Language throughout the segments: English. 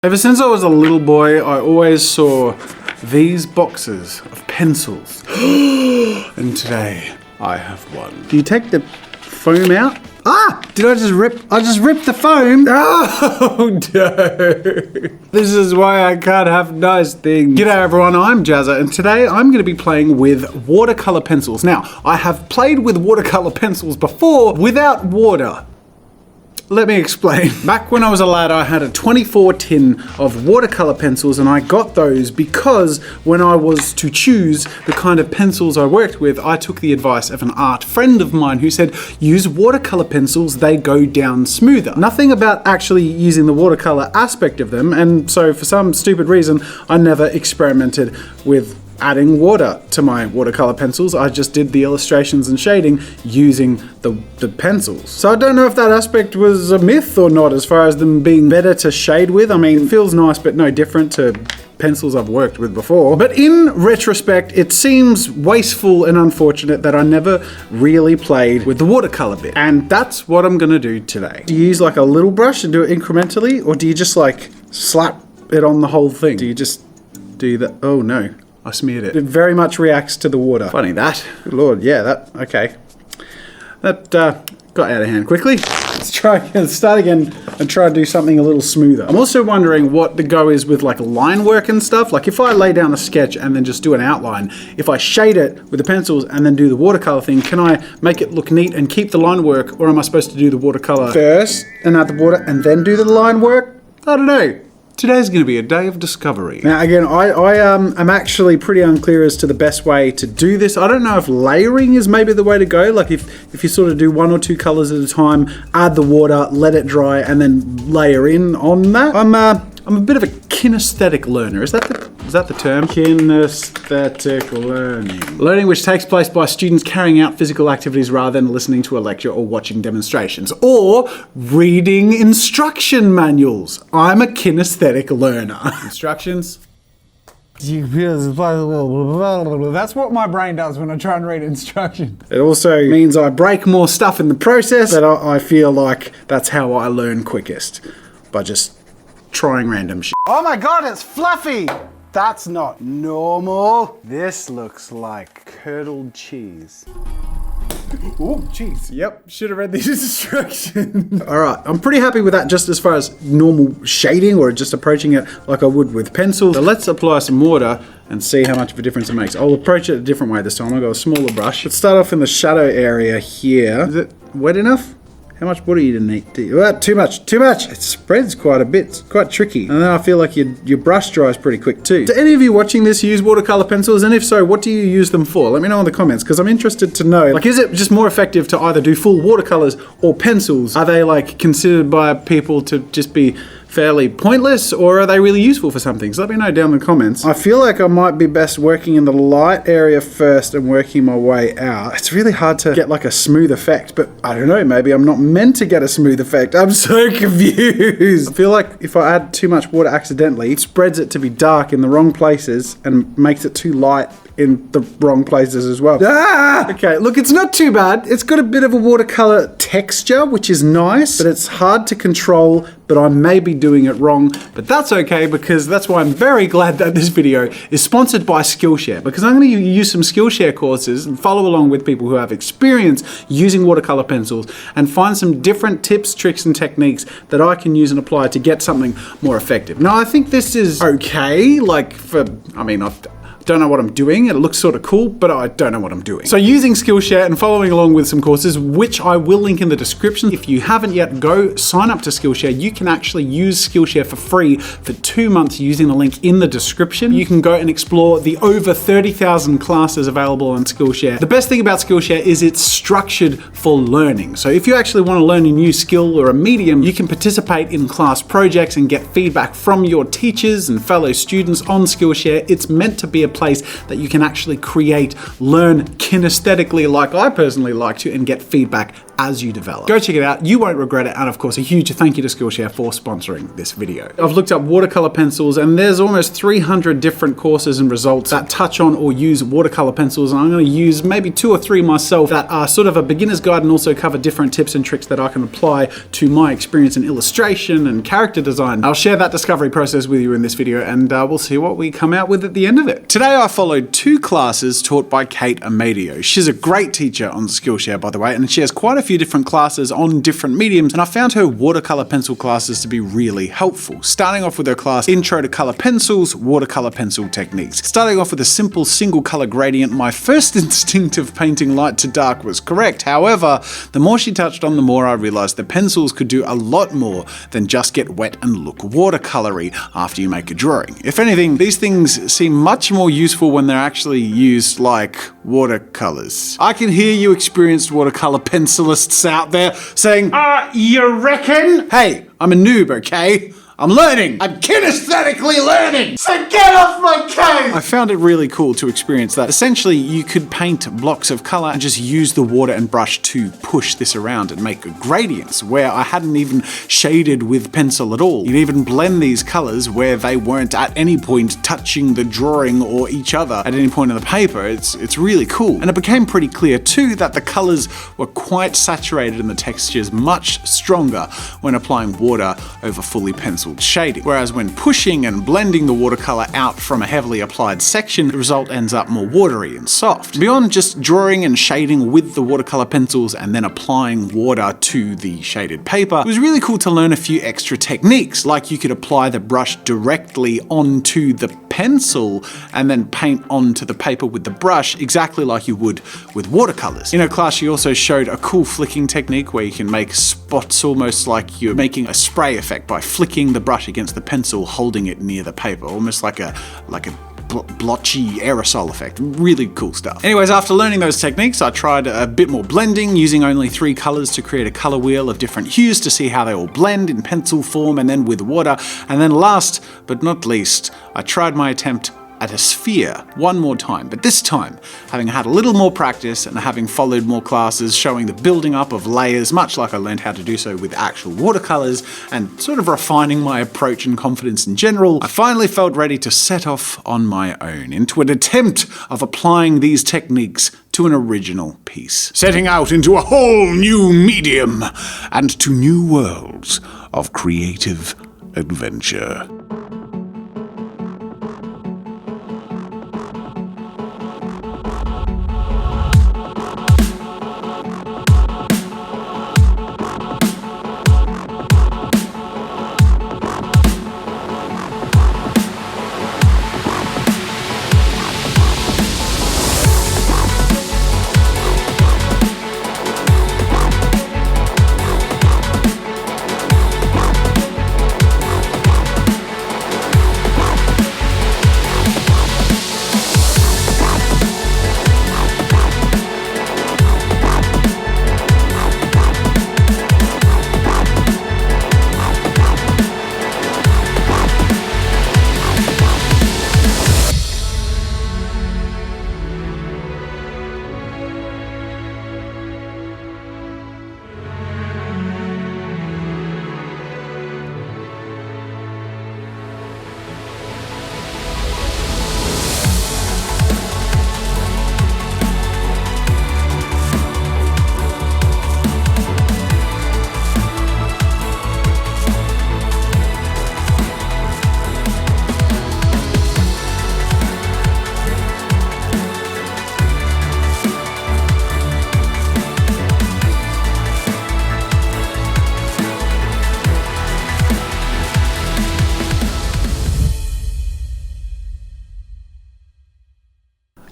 Ever since I was a little boy, I always saw these boxes of pencils. And today, I have one. Do you take the foam out? Ah! Did I just rip? I just ripped the foam. Oh, no. This is why I can't have nice things. G'day everyone, I'm JAZZA, and today I'm going to be playing with watercolor pencils. Now, I have played with watercolor pencils before without water. Let me explain. Back when I was a lad, I had a 24 tin of watercolor pencils, and I got those because when I was to choose the kind of pencils I worked with, I took the advice of an art friend of mine who said, use watercolor pencils, they go down smoother. Nothing about actually using the watercolor aspect of them, and so for some stupid reason, I never experimented with adding water to my watercolor pencils. I just did the illustrations and shading using the pencils. So I don't know if that aspect was a myth or not as far as them being better to shade with. I mean, it feels nice but no different to pencils I've worked with before. But in retrospect, it seems wasteful and unfortunate that I never really played with the watercolor bit. And that's what I'm gonna do today. Do you use like a little brush and do it incrementally, or do you just like slap it on the whole thing? Do you just do that? Oh no. I smeared it. It very much reacts to the water. Funny that. Good Lord, yeah, that, okay. That got out of hand quickly. Let's start again and try to do something a little smoother. I'm also wondering what the go is with like line work and stuff. Like if I lay down a sketch and then just do an outline, if I shade it with the pencils and then do the watercolor thing, can I make it look neat and keep the line work, or am I supposed to do the watercolor first and add the water and then do the line work? I don't know. Today's going to be a day of discovery. Now again, I am actually pretty unclear as to the best way to do this. I don't know if layering is maybe the way to go. Like if you sort of do one or two colors at a time, add the water, let it dry, and then layer in on that. I'm a bit of a kinesthetic learner. Is that the term? Kinesthetic learning. Learning which takes place by students carrying out physical activities rather than listening to a lecture or watching demonstrations or reading instruction manuals. I'm a kinesthetic learner. Instructions? That's what my brain does when I try and read instructions. It also means I break more stuff in the process, but I feel like that's how I learn quickest, by just trying random shit. Oh my god, it's fluffy! That's not normal. This looks like curdled cheese. Oh, cheese. Yep, should have read these instructions. Alright, I'm pretty happy with that just as far as normal shading or just approaching it like I would with pencils. So let's apply some water and see how much of a difference it makes. I'll approach it a different way this time. I'll go a smaller brush. Let's start off in the shadow area here. Is it wet enough? How much water you need? Too much, too much. It spreads quite a bit. It's quite tricky. And then I feel like your brush dries pretty quick too. Do any of you watching this use watercolor pencils? And if so, what do you use them for? Let me know in the comments, because I'm interested to know. Like, is it just more effective to either do full watercolors or pencils? Are they like considered by people to just be fairly pointless, or are they really useful for something? So let me know down in the comments. I feel like I might be best working in the light area first and working my way out. It's really hard to get like a smooth effect, but I don't know, maybe I'm not meant to get a smooth effect. I'm so confused. I feel like if I add too much water accidentally, it spreads it to be dark in the wrong places and makes it too light in the wrong places as well. Ah! Okay, look, it's not too bad. It's got a bit of a watercolor texture, which is nice, but it's hard to control, but I may be doing it wrong, but that's okay, because that's why I'm very glad that this video is sponsored by Skillshare, because I'm going to use some Skillshare courses and follow along with people who have experience using watercolor pencils and find some different tips, tricks, and techniques that I can use and apply to get something more effective. Now, I think this is okay, like I don't know what I'm doing. It looks sort of cool, but I don't know what I'm doing. So using Skillshare and following along with some courses, which I will link in the description. If you haven't yet, go sign up to Skillshare. You can actually use Skillshare for free for 2 months using the link in the description. You can go and explore the over 30,000 classes available on Skillshare. The best thing about Skillshare is it's structured for learning. So if you actually want to learn a new skill or a medium, you can participate in class projects and get feedback from your teachers and fellow students on Skillshare. It's meant to be a place that you can actually create, learn kinesthetically like I personally like to, and get feedback as you develop. Go check it out, you won't regret it, and of course a huge thank you to Skillshare for sponsoring this video. I've looked up watercolor pencils and there's almost 300 different courses and results that touch on or use watercolor pencils, and I'm going to use maybe 2 or 3 myself that are sort of a beginner's guide and also cover different tips and tricks that I can apply to my experience in illustration and character design. I'll share that discovery process with you in this video, and we'll see what we come out with at the end of it. Today I followed 2 classes taught by Kate Amadio. She's a great teacher on Skillshare, by the way, and she has quite a few different classes on different mediums, and I found her watercolor pencil classes to be really helpful. Starting off with her class, Intro to Color Pencils, Watercolor Pencil Techniques. Starting off with a simple single color gradient, my first instinct of painting light to dark was correct. However, the more she touched on, the more I realized the pencils could do a lot more than just get wet and look watercolory after you make a drawing. If anything, these things seem much more useful when they're actually used like watercolors. I can hear you experienced watercolor pencilists out there saying, you reckon? Hey, I'm a noob, okay? I'm learning! I'm kinesthetically learning! So get off my case! I found it really cool to experience that. Essentially, you could paint blocks of color and just use the water and brush to push this around and make gradients where I hadn't even shaded with pencil at all. You'd even blend these colors where they weren't at any point touching the drawing or each other at any point in the paper. It's really cool. And it became pretty clear too that the colors were quite saturated and the textures much stronger when applying water over fully penciled shading. Whereas when pushing and blending the watercolor out from a heavily applied section, the result ends up more watery and soft. Beyond just drawing and shading with the watercolor pencils and then applying water to the shaded paper, it was really cool to learn a few extra techniques, like you could apply the brush directly onto the pencil and then paint onto the paper with the brush exactly like you would with watercolors. In her class, she also showed a cool flicking technique where you can make spots almost like you're making a spray effect by flicking the brush against the pencil, holding it near the paper, almost like a blotchy aerosol effect. Really cool stuff. Anyways, after learning those techniques, I tried a bit more blending, using only 3 colors to create a color wheel of different hues to see how they all blend in pencil form and then with water. And then last but not least, I tried my attempt at a sphere one more time, but this time, having had a little more practice and having followed more classes showing the building up of layers, much like I learned how to do so with actual watercolors, and sort of refining my approach and confidence in general, I finally felt ready to set off on my own into an attempt of applying these techniques to an original piece, setting out into a whole new medium and to new worlds of creative adventure.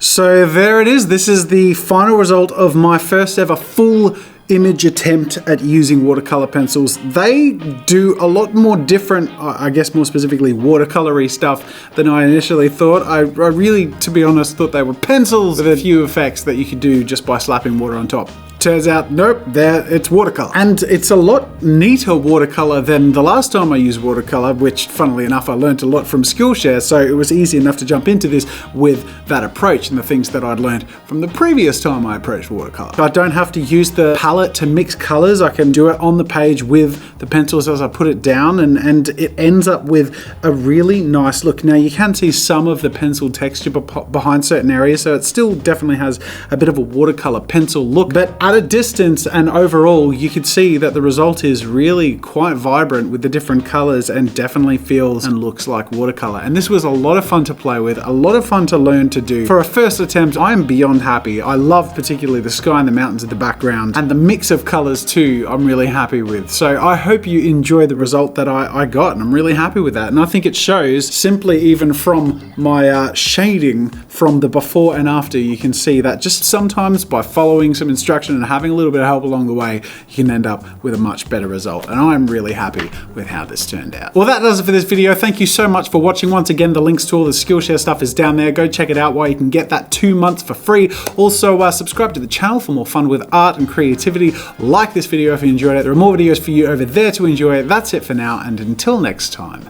So there it is. This is the final result of my first ever full image attempt at using watercolor pencils. They do a lot more different, I guess more specifically watercolory stuff than I initially thought. I really, to be honest, thought they were pencils with a few effects that you could do just by slapping water on top. turns out, nope, it's watercolor. And it's a lot neater watercolor than the last time I used watercolor, which funnily enough, I learned a lot from Skillshare, so it was easy enough to jump into this with that approach and the things that I'd learned from the previous time I approached watercolor. I don't have to use the palette to mix colors. I can do it on the page with the pencils as I put it down, and it ends up with a really nice look. Now you can see some of the pencil texture behind certain areas, so it still definitely has a bit of a watercolor pencil look, but at a distance and overall you can see that the result is really quite vibrant with the different colors and definitely feels and looks like watercolor. And this was a lot of fun to play with, a lot of fun to learn to do. For a first attempt, I am beyond happy. I love particularly the sky and the mountains in the background, and the mix of colors too, I'm really happy with. So I hope you enjoy the result that I got, and I'm really happy with that. And I think it shows simply even from my shading from the before and after. You can see that just sometimes by following some instruction and having a little bit of help along the way, you can end up with a much better result. And I'm really happy with how this turned out. Well, that does it for this video. Thank you so much for watching. Once again, the links to all the Skillshare stuff is down there. Go check it out while you can get that 2 months for free. Also, subscribe to the channel for more fun with art and creativity. Like this video if you enjoyed it. There are more videos for you over there to enjoy. That's it for now, and until next time,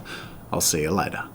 I'll see you later.